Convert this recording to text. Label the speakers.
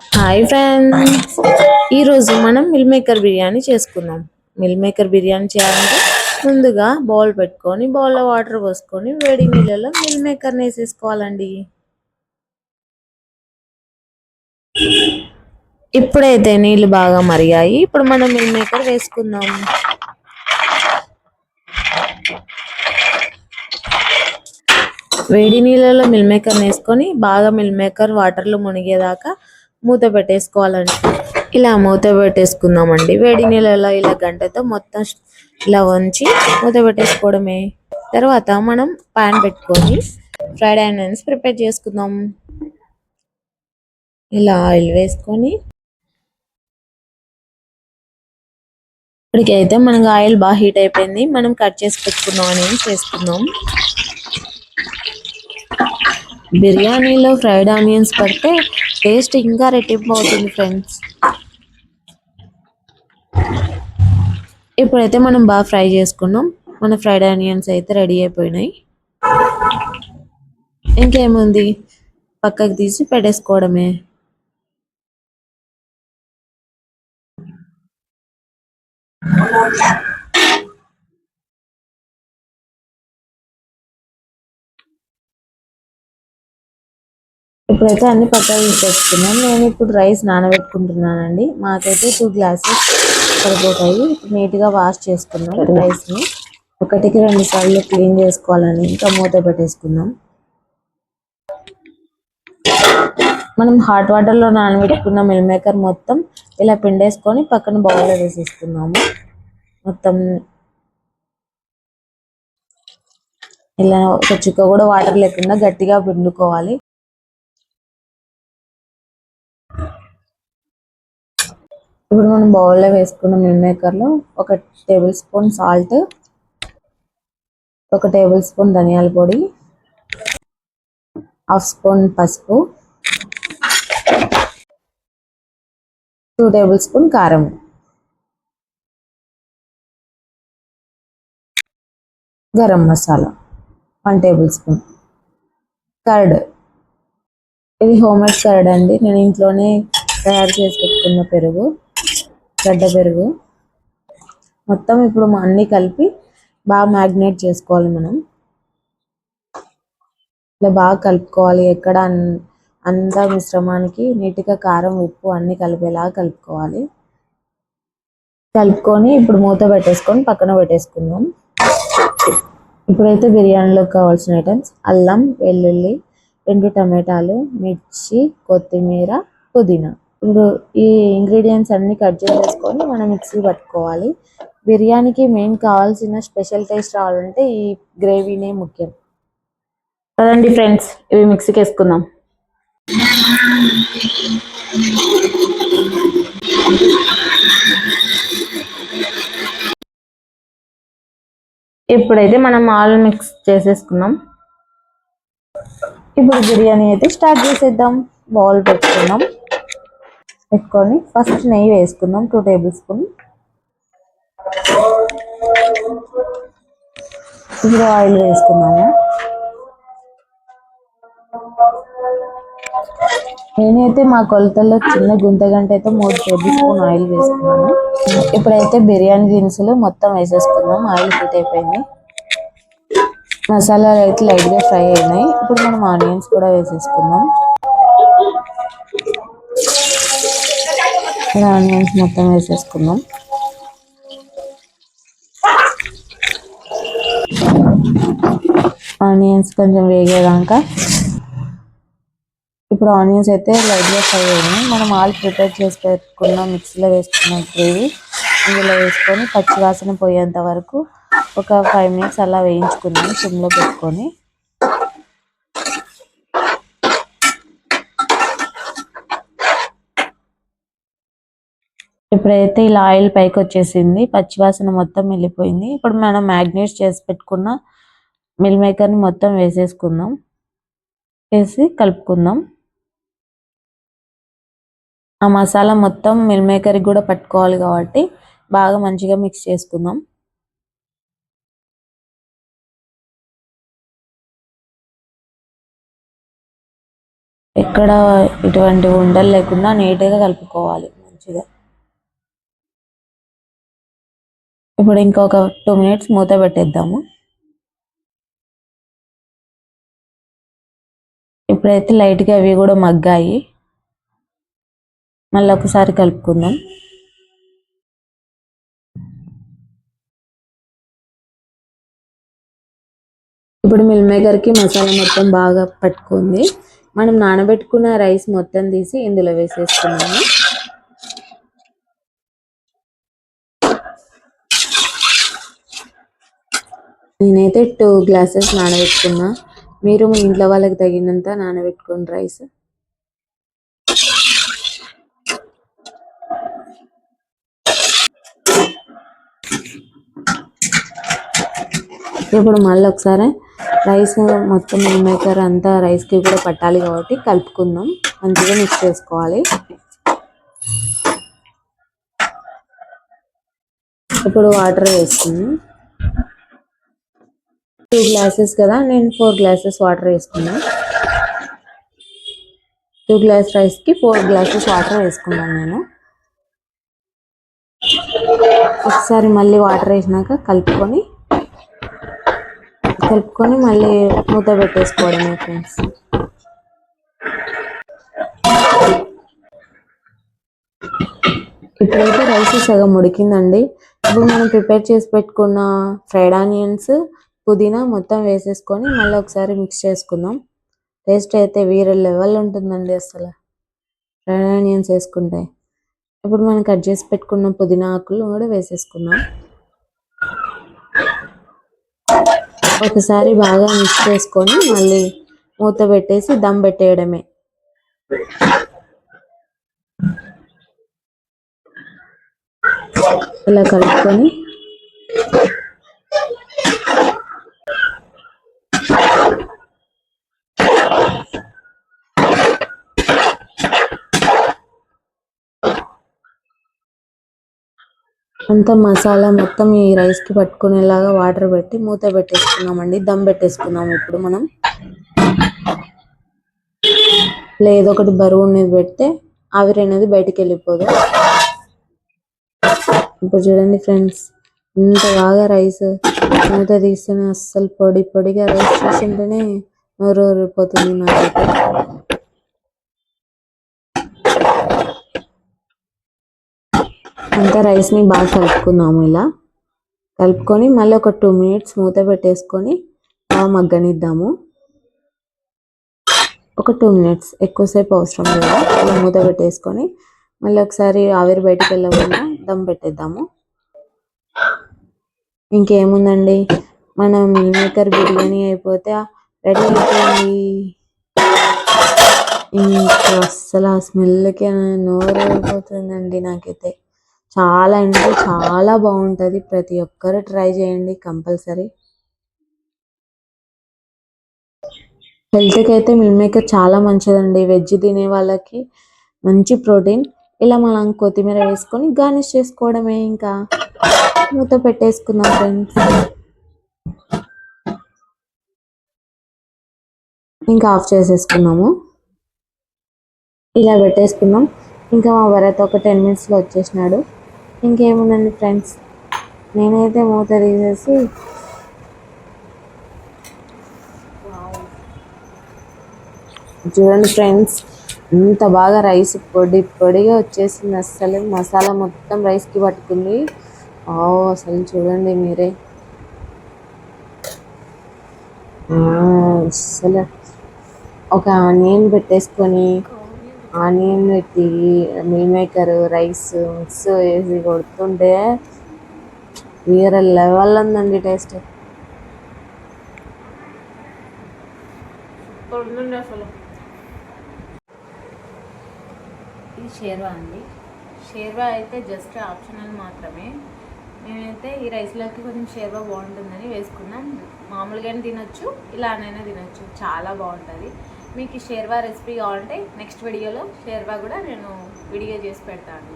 Speaker 1: Hi friends, ఈరోజు మనం meal maker biryani చేసుకుందాం. మిల్ మేకర్ బిర్యానీ చేయాలంటే ముందుగా బౌల్ పెట్టుకొని బౌల్లో వాటర్ పోసుకొని వేడి నీళ్ళలో మిల్ మేకర్ని వేసేసుకోవాలండి. ఇప్పుడైతే నీళ్ళు బాగా మరిగాయి. ఇప్పుడు మనం మిల్ మేకర్ వేసుకుందాం. వేడి నీళ్ళలో మిల్ మేకర్ వేసుకొని బాగా మిల్ మేకర్ వాటర్లో మునిగేదాకా మూత పెట్టేసుకోవాలండి. ఇలా మూత పెట్టేసుకుందామండి. వేడి నీళ్ళలో ఇలా గంటతో మొత్తం ఇలా వంచి మూత పెట్టేసుకోవడమే. తర్వాత మనం పాన్ పెట్టుకొని ఫ్రైడ్ ఆనియన్స్ ప్రిపేర్ చేసుకుందాం. ఇలా ఆయిల్ వేసుకొని ఇప్పటికైతే మనకు ఆయిల్ బాగా హీట్ అయిపోయింది. మనం కట్ చేసి పెట్టుకున్న ఆనియన్స్ వేసుకుందాం. బిర్యానీలో ఫ్రైడ్ ఆనియన్స్ పడితే టేస్ట్ ఇంకా రెట్టింపు అవుతుంది ఫ్రెండ్స్. ఇప్పుడైతే మనం బాగా ఫ్రై చేసుకున్నాం. మన ఫ్రైడ్ ఆనియన్స్ అయితే రెడీ అయిపోయినాయి. ఇంకేముంది, పక్కకు తీసి పెట్టేసుకోవడమే. ఇప్పుడైతే అన్ని పక్కకు తెచ్చుకున్నాం. నేను ఇప్పుడు రైస్ నానబెట్టుకుంటున్నానండి. మాకైతే 2 గ్లాసెస్ సరిపోతాయి. నీట్గా వాష్ చేసుకున్నాం రైస్ని. 1కి 2 సార్లు క్లీన్ చేసుకోవాలని ఇంకా మూత పెట్టేసుకుందాం. మనం హాట్ వాటర్లో నానబెట్టుకున్న మిల్ మేకర్ మొత్తం ఇలా పిండేసుకొని పక్కన బౌల్లో వేసేసుకున్నాము. మొత్తం ఇలా ఒక చుక్క కూడా వాటర్ లేకుండా గట్టిగా పిండుకోవాలి. ఇప్పుడు మనం బౌల్లో వేసుకున్న మిల్ మేకర్లో 1 table spoon salt, 1 table spoon ధనియాల పొడి, 1/2 స్పూన్ పసుపు, 2 టేబుల్ స్పూన్ కారం, garam masala 1 table spoon, curd. ఇది హోమ్మేడ్ కర్డ్ అండి. నేను ఇంట్లోనే తయారు చేసి పెట్టుకున్న పెరుగు, గడ్డ పెరుగు. మొత్తం ఇప్పుడు అన్నీ కలిపి బాగా మ్యాగ్నేట్ చేసుకోవాలి. మనం ఇలా బాగా కలుపుకోవాలి. ఎక్కడ అంతా మిశ్రమానికి నీట్గా కారం, ఉప్పు అన్నీ కలిపేలాగా కలుపుకోవాలి. కలుపుకొని ఇప్పుడు మూత పెట్టేసుకొని పక్కన పెట్టేసుకుందాం. ఇప్పుడైతే బిర్యానీలోకి కావాల్సిన ఐటమ్స్: అల్లం, వెల్లుల్లి, 2 టమాటాలు, మిర్చి, కొత్తిమీర, పుదీనా. ఇప్పుడు ఈ ఇంగ్రీడియంట్స్ అన్ని కట్ చేసేసుకొని మనం మిక్సీ పట్టుకోవాలి. బిర్యానీకి మెయిన్ కావాల్సిన స్పెషల్ టేస్ట్ రావాలంటే ఈ గ్రేవీనే ముఖ్యం కదండి ఫ్రెండ్స్. ఇవి మిక్సీకి వేసుకుందాం. ఇప్పుడైతే మనం ఆల్ మిక్స్ చేసేసుకున్నాం. ఇప్పుడు బిర్యానీ అయితే స్టార్ట్ చేసేద్దాం. బౌల్ పెట్టుకొని ఫస్ట్ నెయ్యి వేసుకుందాం. 2 టేబుల్ స్పూన్. ఇప్పుడు ఆయిల్ వేసుకున్నాము. నేనైతే మా కొలతల్లో చిన్న గుంతగంట అయితే 3 టేబుల్ స్పూన్ ఆయిల్ వేసుకున్నాను. ఇప్పుడైతే బిర్యానీ దినుసులు మొత్తం వేసేసుకుందాం. ఆయిల్ హీట్ అయిపోయింది. మసాలాలు అయితే లైట్గా ఫ్రై అయినాయి. ఇప్పుడు మనం ఆనియన్స్ కూడా వేసేసుకుందాం. ఆనియన్స్ మొత్తం వేసేసుకుందాం. ఆనియన్స్ కొంచెం వేగేదాకా ఇప్పుడు ఆనియన్స్ అయితే లైట్గా ఫ్రై అయినాయి. మనం ఆల్ ప్రిపేర్ చేసి పెట్టుకున్న మిక్సీలో వేసుకున్న గ్రేవీ ఇందులో వేసుకొని పచ్చివాసన పోయేంత వరకు ఒక 5 మినిట్స్ అలా వేయించుకుందాం సిమ్లో పెట్టుకొని. ఇప్పుడైతే ఇలా ఆయిల్ పైకి వచ్చేసింది, పచ్చివాసన మొత్తం వెళ్ళిపోయింది. ఇప్పుడు మనం మ్యాగ్నేట్ చేసి పెట్టుకున్న మిల్ మేకర్ని మొత్తం వేసేసుకుందాం. వేసి కలుపుకుందాం. ఆ మసాలా మొత్తం మిల్ మేకర్కి కూడా పట్టుకోవాలి కాబట్టి బాగా మంచిగా మిక్స్ చేసుకుందాం. ఎక్కడ ఇటువంటి ఉండలు లేకుండా నీట్గా కలుపుకోవాలి మంచిగా. ఇప్పుడు ఇంకొక 2 మినిట్స్ మూత పెట్టేద్దాము. ఇప్పుడైతే లైట్గా అవి కూడా మగ్గాయి. మళ్ళీ ఒకసారి కలుపుకుందాం. ఇప్పుడు మిల్ మేకర్కి మసాలా మొత్తం బాగా పట్టుకుంది. మనం నానబెట్టుకున్న రైస్ మొత్తం తీసి ఇందులో వేసేసుకున్నాము. నేనైతే 2 గ్లాసెస్ నానబెట్టుకున్నా. మీరు మీ ఇంట్లో వాళ్ళకి తగినంత నానబెట్టుకోండి రైస్. ఇప్పుడు మళ్ళీ ఒకసారి రైస్ మొత్తం మిల్ మేకర్ అంతా రైస్కి కూడా పట్టాలి కాబట్టి కలుపుకుందాం. మంచిగా మిక్స్ చేసుకోవాలి. ఇప్పుడు వాటర్ వేసుకున్నాం. 2 గ్లాసెస్ కదా, నేను 4 గ్లాసెస్ వాటర్ వేసుకున్నాను. 2 గ్లాస్ రైస్కి 4 గ్లాసెస్ వాటర్ వేసుకున్నాను నేను. ఒకసారి మళ్ళీ వాటర్ వేసినాక కలుపుకొని మళ్ళీ మూత పెట్టేసుకోవడమే ఫ్రెండ్స్. ఇప్పుడైతే రైస్ సగం ఉడికిందండి. ఇప్పుడు మనం ప్రిపేర్ చేసి పెట్టుకున్న ఫ్రైడ్ ఆనియన్స్, పుదీనా మొత్తం వేసేసుకొని మళ్ళీ ఒకసారి మిక్స్ చేసుకుందాం. టేస్ట్ అయితే వేరే లెవెల్ ఉంటుందండి అసలు ఫ్రైడ్ ఆనియన్స్ వేసుకుంటే. ఇప్పుడు మనం కట్ చేసి పెట్టుకున్న పుదీనా ఆకులు కూడా వేసేసుకుందాం. ఒకసారి బాగా మిక్స్ చేసుకొని మళ్ళీ మూత పెట్టేసి దమ్ పెట్టేయడమే. ఇలా కలుపుకొని అంతా మసాలా మొత్తం ఈ రైస్కి పట్టుకునేలాగా వాటర్ పెట్టి మూత పెట్టేసుకున్నామండి. దమ్ పెట్టేసుకున్నాము. ఇప్పుడు మనం ఏదో ఒకటి బరువు ఉన్నది పెడితే ఆవిరి అనేది బయటికి వెళ్ళిపోదు. ఇప్పుడు చూడండి ఫ్రెండ్స్, ఇంత బాగా రైస్ మూత తీస్తేనే అస్సలు పొడి పొడిగా రైస్ చూస్తుంటేనే నోరు ఊరిపోతుంది నాకైతే. అంతా రైస్ని బాగా కలుపుకుందాము. ఇలా కలుపుకొని మళ్ళీ ఒక 2 మినిట్స్ మూత పెట్టేసుకొని బాగా మగ్గనిద్దాము. ఒక 2 మినిట్స్, ఎక్కువసేపు అవసరం లేదు. ఇలా మూత పెట్టేసుకొని మళ్ళీ ఒకసారి ఆవిరి బయటకు వెళ్ళకుండా దమ్ పెట్టేద్దాము. ఇంకేముందండి, మన మిల్ మేకర్ బిర్యానీ అయిపోతే రెడీ అయిపోయింది. ఇంకా అస్సలు ఆ స్మెల్కి నోరు ఊరిపోతుందండి నాకైతే. చాలా అంటే చాలా బాగుంటుంది. ప్రతి ఒక్కరు ట్రై చేయండి కంపల్సరీ. హెల్త్కి అయితే మిల్ మేకర్ చాలా మంచిదండి. వెజ్ తినే వాళ్ళకి మంచి ప్రోటీన్. ఇలా మనం కొత్తిమీర వేసుకొని గార్నిష్ చేసుకోవడమే. ఇంకా మూత పెట్టేసుకుందాం ఫ్రెండ్స్. ఇంకా ఆఫ్ చేసేసుకున్నాము. ఇలా పెట్టేసుకున్నాం. ఇంకా మా భరత్ ఒక 10 మినిట్స్లో వచ్చేసినాడు. ఇంకేముందండి ఫ్రెండ్స్, నేనైతే మూత తీసేసి చూడండి ఫ్రెండ్స్, ఇంత బాగా రైస్ పొడి పొడిగా వచ్చేసింది. అస్సలు మసాలా మొత్తం రైస్కి పట్టుకుంది. అసలు చూడండి మీరే. అసలు ఒక ఆనియన్ పెట్టేసుకొని ఆనియన్ పెట్టి మిల్ మేకర్ రైస్ మిక్స్ వేసి కొడుతుంటే వేరే లెవెల్ ఉందండి టేస్ట్. అసలు ఇది షేర్వా అండి. షేర్వా అయితే జస్ట్ ఆప్షనల్ మాత్రమే. మేమైతే ఈ రైస్లోకి కొంచెం షేర్వా బాగుంటుందని వేసుకున్నాం. మామూలుగానే తినొచ్చు, ఇలానైనా తినొచ్చు, చాలా బాగుంటుంది. మీకు ఈ షేర్వా రెసిపీ కావాలంటే నెక్స్ట్ వీడియోలో షేర్వా కూడా నేను వీడియో చేసి పెడతాను.